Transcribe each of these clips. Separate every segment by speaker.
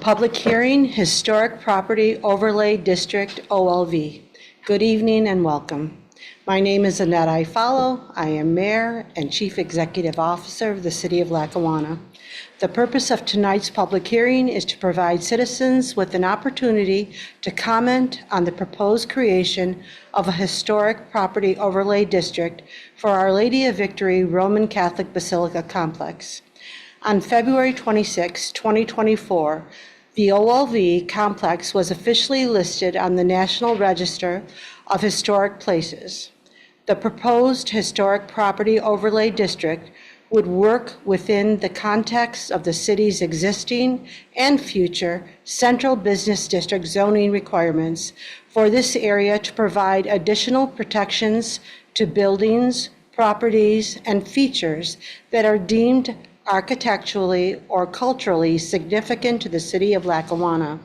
Speaker 1: Public hearing, Historic Property Overlay District, OLV. Good evening and welcome. My name is Annette Iafallo. I am Mayor and Chief Executive Officer of the City of Lackawanna. The purpose of tonight's public hearing is to provide citizens with an opportunity to comment on the proposed creation of a Historic Property Overlay District for Our Lady of Victory Roman Catholic Basilica Complex. On February 26, 2024, the OLV complex was officially listed on the National Register of Historic Places. The proposed Historic Property Overlay District would work within the context of the city's existing and future central business district zoning requirements for this area to provide additional protections to buildings, properties, and features that are deemed architecturally or culturally significant to the city of Lackawanna.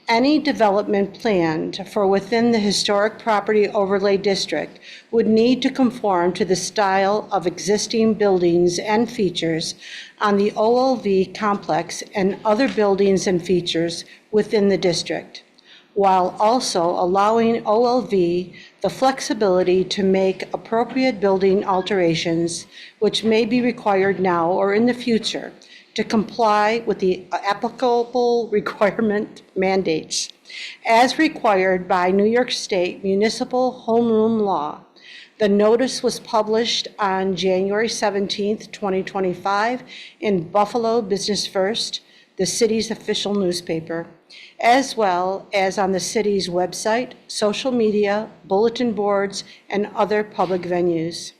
Speaker 1: Any development planned for within the Historic Property Overlay District would need to conform to the style of existing buildings and features on the OLV complex and other buildings and features within the district, while also allowing OLV the flexibility to make appropriate building alterations which may be required now or in the future to comply with the applicable requirement mandates as required by New York State Municipal Homeroom Law. The notice was published on January 17th, 2025 in Buffalo Business First, the city's official newspaper, as well as on the city's website, social media, bulletin boards, and other public venues.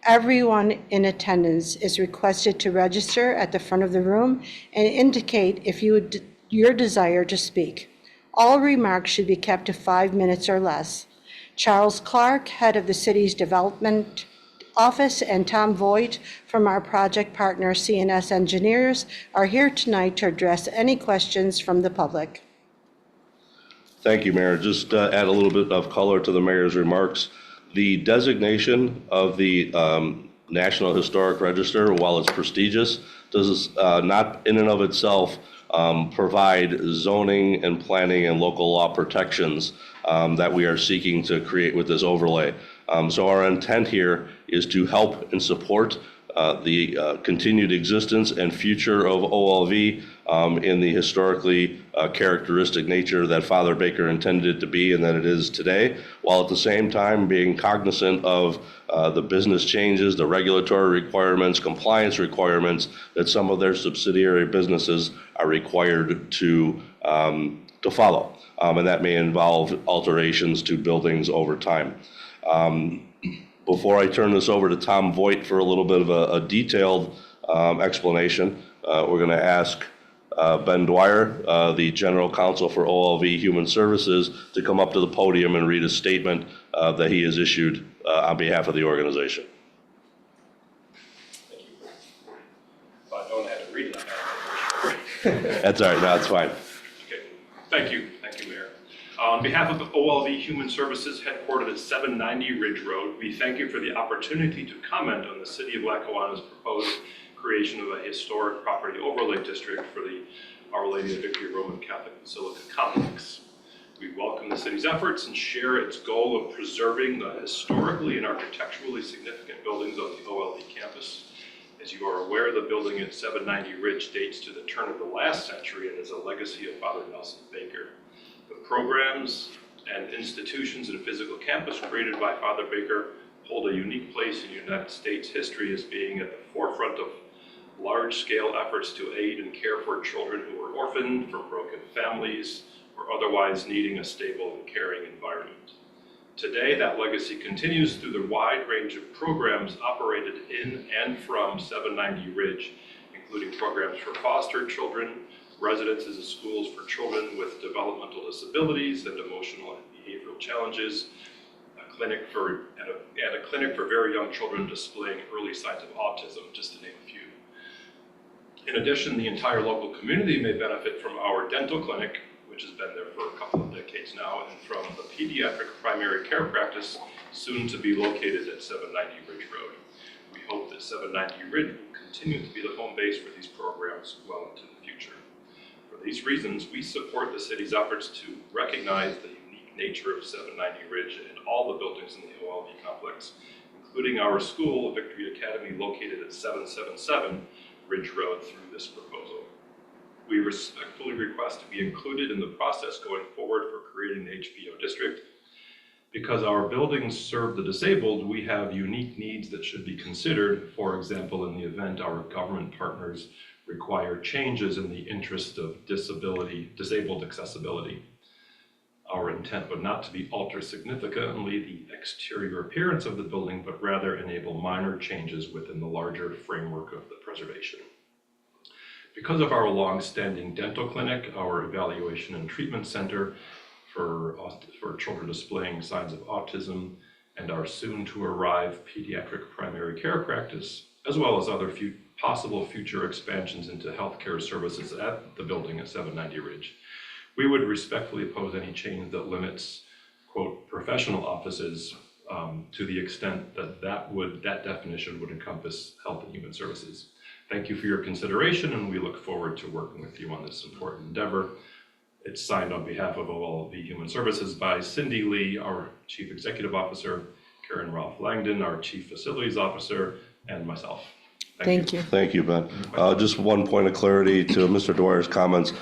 Speaker 1: Everyone in attendance is requested to register at the front of the room and indicate if your desire to speak. All remarks should be kept to 5 minutes or less. Charles Clark, head of the city's development office, and Tom Voigt from our project partner CNS Engineers are here tonight to address any questions from the public.
Speaker 2: Thank you, Mayor. Just add a little bit of color to the mayor's remarks. The designation of the National Historic Register, while it's prestigious, does not in and of itself provide zoning and planning and local law protections that we are seeking to create with this overlay. So our intent here is to help and support the continued existence and future of OLV in the historically characteristic nature that Father Baker intended it to be and that it is today, while at the same time being cognizant of the business changes, the regulatory requirements, compliance requirements that some of their subsidiary businesses are required to follow. And that may involve alterations to buildings over time. Before I turn this over to Tom Voigt for a little bit of a detailed explanation, we're going to ask Ben Dwyer, the General Counsel for OLV Human Services, to come up to the podium and read a statement that he has issued on behalf of the organization.
Speaker 3: Thank you. If I don't have to read it, I have to.
Speaker 2: That's all right. No, it's fine.
Speaker 3: Okay. Thank you. Thank you, Mayor. On behalf of OLV Human Services, headquartered at 790 Ridge Road, we thank you for the opportunity to comment on the City of Lackawanna's proposed creation of a historic property overlay district for the Our Lady of Victory Roman Catholic Basilica Complex. We welcome the city's efforts and share its goal of preserving the historically and architecturally significant buildings on the OLV campus. As you are aware, the building at 790 Ridge dates to the turn of the last century and is a legacy of Father Nelson Baker. The programs and institutions and physical campus created by Father Baker hold a unique place in United States history as being at the forefront of large-scale efforts to aid and care for children who are orphaned, from broken families, or otherwise needing a stable and caring environment. Today, that legacy continues through the wide range of programs operated in and from 790 Ridge, including programs for foster children, residences and schools for children with developmental disabilities and emotional and behavioral challenges, a clinic for very young children displaying early signs of autism, just to name a few. In addition, the entire local community may benefit from our dental clinic, which has been there for a couple of decades now, and from the pediatric primary care practice, soon to be located at 790 Ridge Road. We hope that 790 Ridge will continue to be the home base for these programs well into the future. For For these reasons, we support the city's efforts to recognize the unique nature of 790 Ridge and all the buildings in the OLV complex, including our school, Victory Academy, located at 777 Ridge Road, through this proposal. We respectfully request to be included in the process going forward for creating the HPO district. Because our buildings serve the disabled, we have unique needs that should be considered. For example, in the event our government partners require changes in the interest of disabled accessibility. Our intent would not to be alter significantly the exterior appearance of the building, but rather enable minor changes within the larger framework of the preservation. Because of our long-standing dental clinic, our evaluation and treatment center for children displaying signs of autism, and our soon-to-arrive pediatric primary care practice, as well as other possible future expansions into healthcare services at the building at 790 Ridge, we would respectfully oppose any change that limits, quote, professional offices to the extent that that definition would encompass health and human services. Thank you for your consideration, and we look forward to working with you on this important endeavor. It's signed on behalf of OLV Human Services by Cindy Lee, our Chief Executive Officer, Karen Ralph Langdon, our Chief Facilities Officer, and myself.
Speaker 1: Thank you.
Speaker 2: Thank you, Ben. Just one point of clarity to Mr. Dwyer's comments.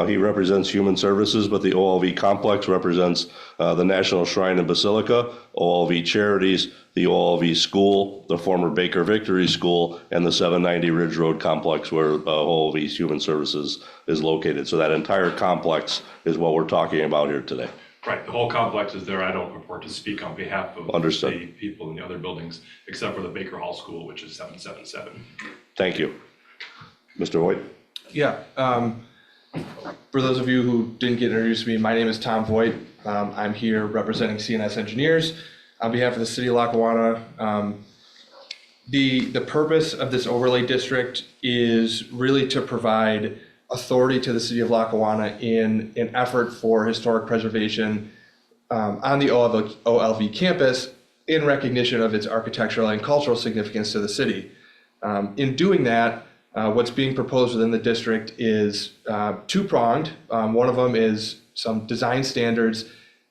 Speaker 2: He represents Human Services, but the OLV complex represents the National Shrine and Basilica, OLV Charities, the OLV School, the former Baker Victory School, and the 790 Ridge Road complex where OLV's Human Services is located. So that entire complex is what we're talking about here today.
Speaker 3: Right, the whole complex is there. I don't purport to speak on behalf of
Speaker 2: Understood.
Speaker 3: the people in the other buildings, except for the Baker Hall School, which is 777.
Speaker 2: Thank you. Mr. Voigt?
Speaker 4: Yeah. For those of you who didn't get introduced to me, my name is Tom Voigt. I'm here representing CNS Engineers on behalf of the City of Lackawanna. The purpose of this overlay district is really to provide authority to the City of Lackawanna in an effort for historic preservation on the OLV campus in recognition of its architectural and cultural significance to the city. In doing that, what's being proposed within the district is two-pronged. One of them is some design standards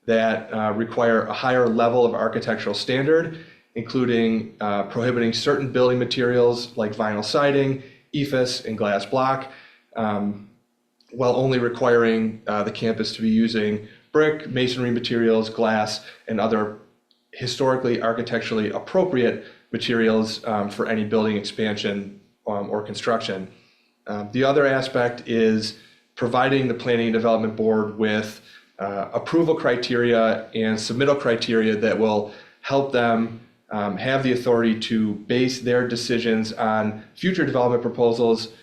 Speaker 4: that require a higher level of architectural standard, including prohibiting certain building materials like vinyl siding, EIFS, and glass block, while only requiring the campus to be using brick, masonry materials, glass, and other historically architecturally appropriate materials for any building expansion or construction. The other aspect is providing the Planning and Development Board with approval criteria and submittal criteria that will help them have the authority to base their decisions on future development proposals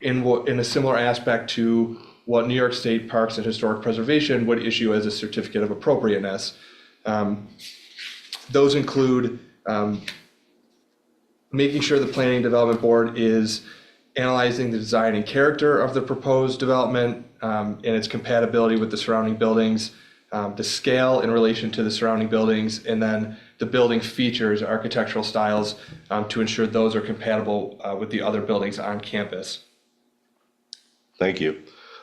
Speaker 4: in a similar aspect to what New York State Parks and Historic Preservation would issue as a certificate of appropriateness. Those include making sure the Planning and Development Board is analyzing the design and character of the proposed development and its compatibility with the surrounding buildings, the scale in relation to the surrounding buildings, and then the building features, architectural styles, to ensure those are compatible with the other buildings on campus.
Speaker 2: Thank you.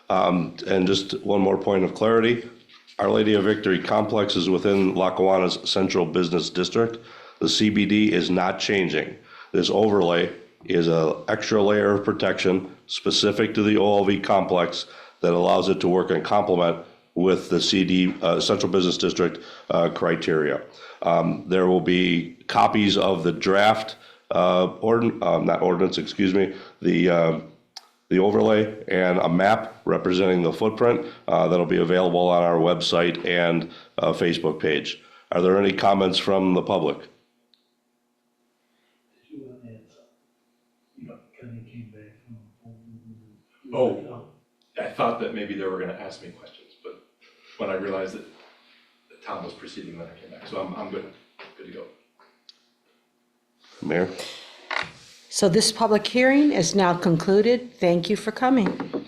Speaker 2: And just one more point of clarity. Our Lady of Victory complex is within Lackawanna's Central Business District. The CBD is not changing. This overlay is an extra layer of protection specific to the OLV complex that allows it to work in complement with the Central Business District criteria. There will be copies of the draft the overlay and a map representing the footprint that'll be available on our website and Facebook page. Are there any comments from the public?
Speaker 3: Oh, I thought that maybe they were going to ask me questions, but when I realized that Tom was proceeding, then I came back. So I'm good to go.
Speaker 2: Mayor?
Speaker 1: So this public hearing is now concluded. Thank you for coming.